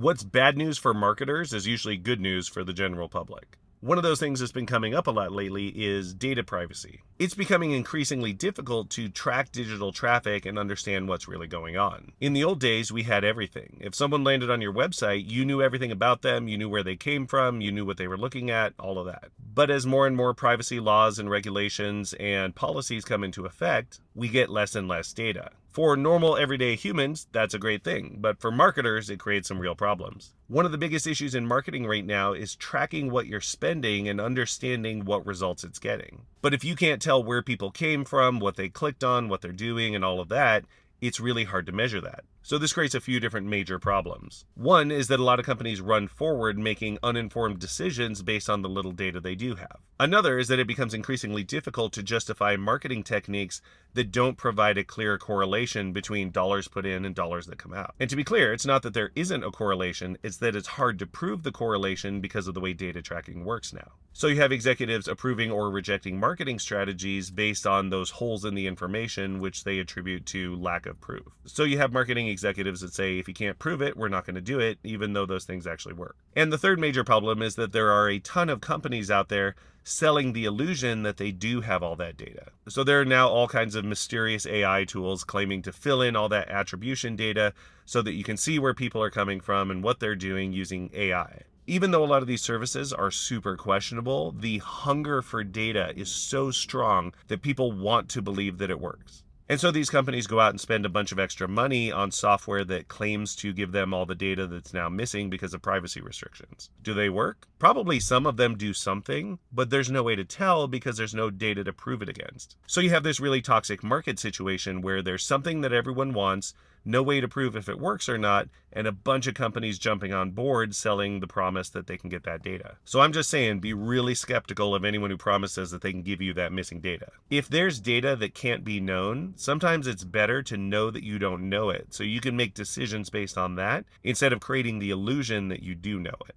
What's bad news for marketers is usually good news for the general public. One of those things that's been coming up a lot lately is data privacy. It's becoming increasingly difficult to track digital traffic and understand what's really going on. In the old days, we had everything. If someone landed on your website, you knew everything about them, you knew where they came from, you knew what they were looking at, all of that. But as more and more privacy laws and regulations and policies come into effect, we get less and less data. For normal everyday humans, that's a great thing, but for marketers, it creates some real problems. One of the biggest issues in marketing right now is tracking what you're spending and understanding what results it's getting. But if you can't tell where people came from, what they clicked on, what they're doing, and all of that, it's really hard to measure that. So this creates a few different major problems. One is that a lot of companies run forward making uninformed decisions based on the little data they do have. Another is that it becomes increasingly difficult to justify marketing techniques that don't provide a clear correlation between dollars put in and dollars that come out. And to be clear, it's not that there isn't a correlation, it's that it's hard to prove the correlation because of the way data tracking works now. So you have executives approving or rejecting marketing strategies based on those holes in the information, which they attribute to lack of proof. So you have marketing executives that say, if you can't prove it, we're not going to do it, even though those things actually work. And the third major problem is that there are a ton of companies out there selling the illusion that they do have all that data. So there are now all kinds of mysterious AI tools claiming to fill in all that attribution data so that you can see where people are coming from and what they're doing using AI. Even though a lot of these services are super questionable, the hunger for data is so strong that people want to believe that it works. And so these companies go out and spend a bunch of extra money on software that claims to give them all the data that's now missing because of privacy restrictions. Do they work? Probably some of them do something, but there's no way to tell because there's no data to prove it against. So you have this really toxic market situation where there's something that everyone wants, no way to prove if it works or not, and a bunch of companies jumping on board selling the promise that they can get that data. So I'm just saying, be really skeptical of anyone who promises that they can give you that missing data. If there's data that can't be known, sometimes it's better to know that you don't know it, so you can make decisions based on that instead of creating the illusion that you do know it.